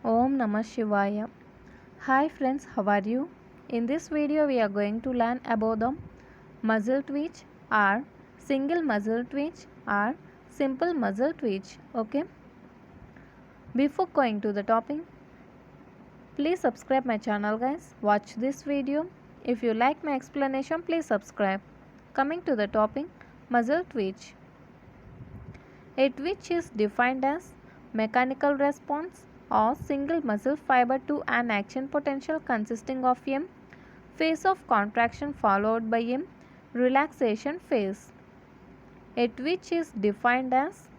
Om Namah Shivaya. Hi friends, how are you? In this video we are going to learn about the muscle twitch or single muscle twitch or simple muscle twitch. Okay. Before going to the topic, please subscribe my channel guys. Watch this video. If you like my explanation, please subscribe. Coming to the topic, muscle twitch. A twitch is defined as mechanical response or single muscle fiber to an action potential consisting of a phase of contraction followed by a relaxation phase. A twitch is defined as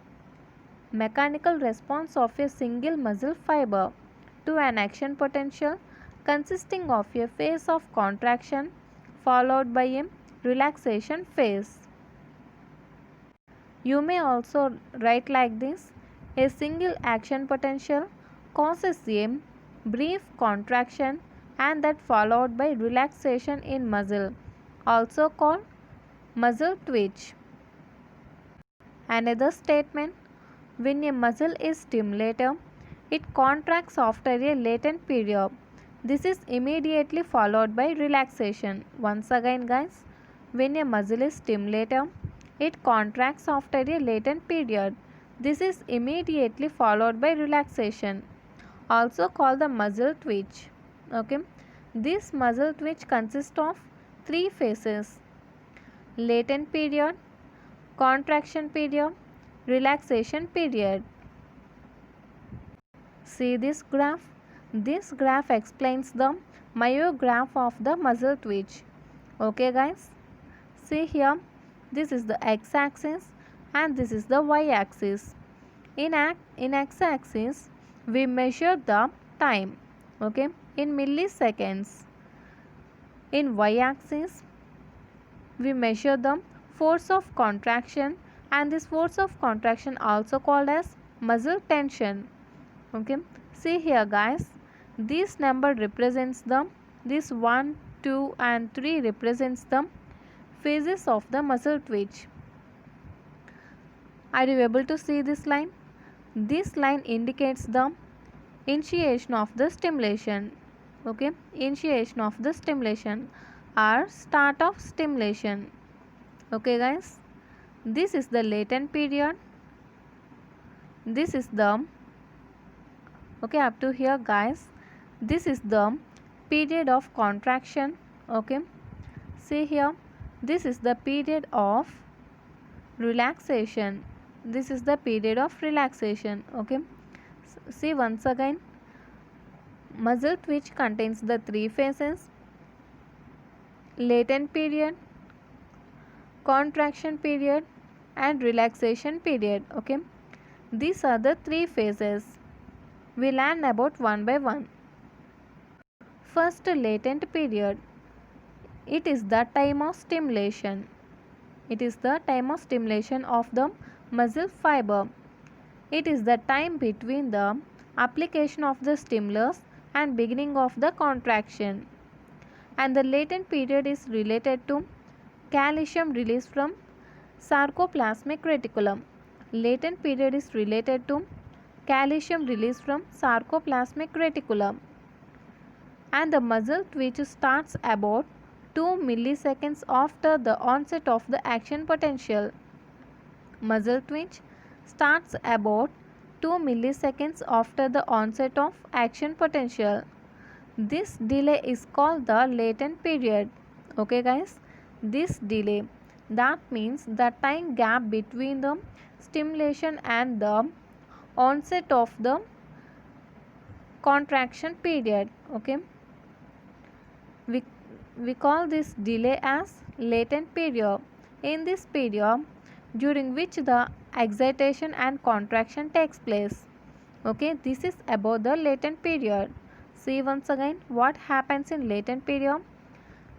mechanical response of a single muscle fiber to an action potential consisting of a phase of contraction followed by a relaxation phase. You may also write like this: a single action potential causes a brief contraction and that followed by relaxation in muscle, also called muscle twitch. Another statement: when a muscle is stimulated, it contracts after a latent period. This is immediately followed by relaxation. Once again guys, when a muscle is stimulated, it contracts after a latent period. This is immediately followed by relaxation, also called the muscle twitch. Okay. This muscle twitch consists of three phases: latent period, contraction period, relaxation period. See this graph. This graph explains the myograph of the muscle twitch. Okay guys. See here, this is the x-axis and this is the y-axis. In x-axis, we measure the time, okay, in milliseconds. In y-axis, we measure the force of contraction, and this force of contraction also called as muscle tension. Okay, see here guys, this number represents this 1, 2 and 3 represents the phases of the muscle twitch. Are you able to see this line? This line indicates the initiation of the stimulation. Okay, initiation of the stimulation or start of stimulation. Okay guys, this is the latent period. This is the, okay, up to here guys, this is the period of contraction. Okay, see here, this is the period of relaxation. This is the period of relaxation. Okay, see once again, muscle twitch contains the three phases: latent period, contraction period and relaxation period. Okay, these are the three phases. We learn about one by one. First, latent period. It is the time of stimulation. It is the time of stimulation of the muscle fiber. It is the time between the application of the stimulus and beginning of the contraction. And the latent period is related to calcium release from sarcoplasmic reticulum. Latent period is related to calcium release from sarcoplasmic reticulum. And the muscle twitch starts about 2 milliseconds after the onset of the action potential. Muscle twitch starts about 2 milliseconds after the onset of action potential. This delay is called the latent period. Okay guys, this delay, that means the time gap between the stimulation and the onset of the contraction period. Okay, we call this delay as latent period. In this period, during which the excitation and contraction takes place. Okay, this is about the latent period. See once again what happens in latent period.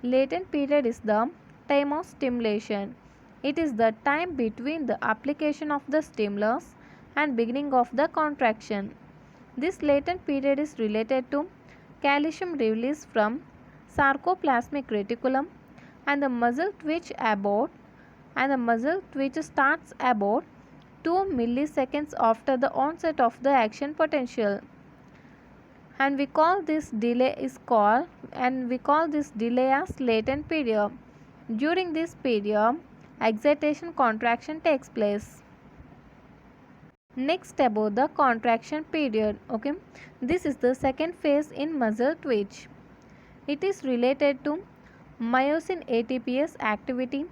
Latent period is the time of stimulation. It is the time between the application of the stimulus and beginning of the contraction. This latent period is related to calcium release from sarcoplasmic reticulum and the muscle twitch starts about 2 milliseconds after the onset of the action potential. and we call this delay as latent period. During this period, excitation contraction takes place. Next, about the contraction period. Okay, this is the second phase in muscle twitch. It is related to myosin ATPase activity.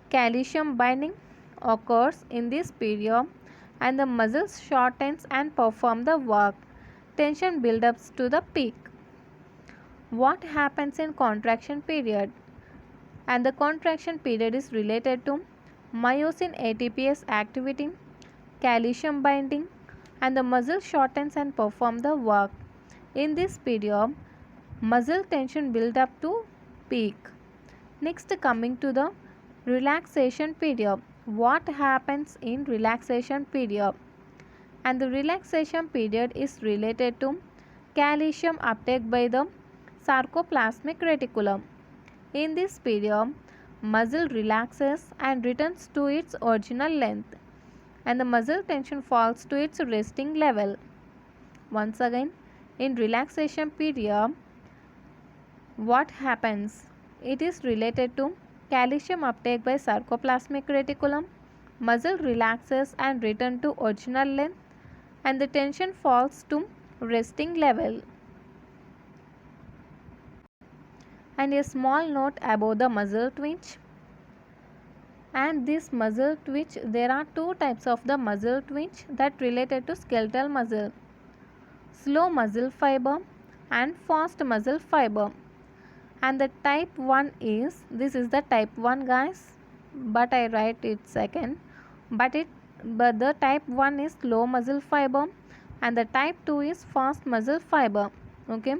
Calcium binding occurs in this period and the muscles shortens and perform the work. Tension buildups to the peak. What happens in contraction period? And the contraction period is related to myosin ATPase activity, calcium binding, and the muscle shortens and perform the work. In this period, muscle tension build up to peak. Next, coming to the relaxation period. What happens in relaxation period? And the relaxation period is related to calcium uptake by the sarcoplasmic reticulum. In this period, muscle relaxes and returns to its original length, and the muscle tension falls to its resting level. Once again, in relaxation period, what happens? It is related to calcium uptake by sarcoplasmic reticulum, muscle relaxes and return to original length, and the tension falls to resting level. And a small note about the muscle twitch. And this muscle twitch, there are two types of the muscle twitch that related to skeletal muscle: slow muscle fiber and fast muscle fiber. And the type 1 is, this is the type 1 guys, but I write it second, but the type 1 is slow muscle fiber and the type 2 is fast muscle fiber. Okay,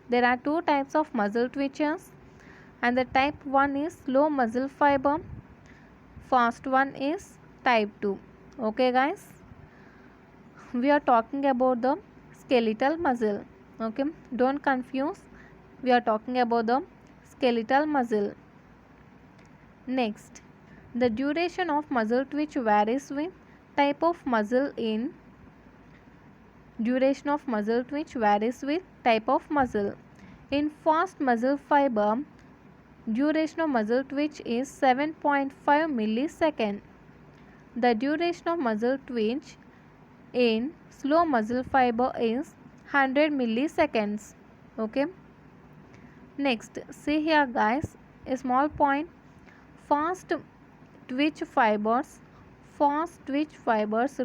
there are two types of muscle twitches and the type 1 is slow muscle fiber, fast one is type 2. Okay guys, we are talking about the skeletal muscle. Okay, don't confuse, we are talking about the skeletal muscle. Next, the duration of muscle twitch varies with type of muscle in duration of muscle twitch varies with type of muscle. In fast muscle fiber, duration of muscle twitch is 7.5 millisecond. The duration of muscle twitch in slow muscle fiber is 100 milliseconds. Okay. Next, see here guys, a small point. Fast twitch fibers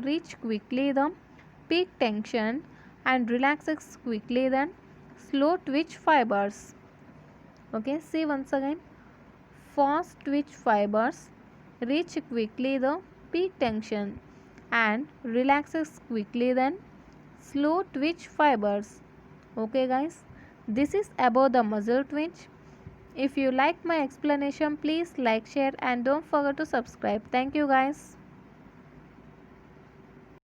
reach quickly the peak tension and relaxes quickly than slow twitch fibers. Okay, see once again, fast twitch fibers reach quickly the peak tension and relaxes quickly than slow twitch fibers. Okay guys, this is about the muscle twitch. If you like my explanation, please like, share and don't forget to subscribe. Thank you guys.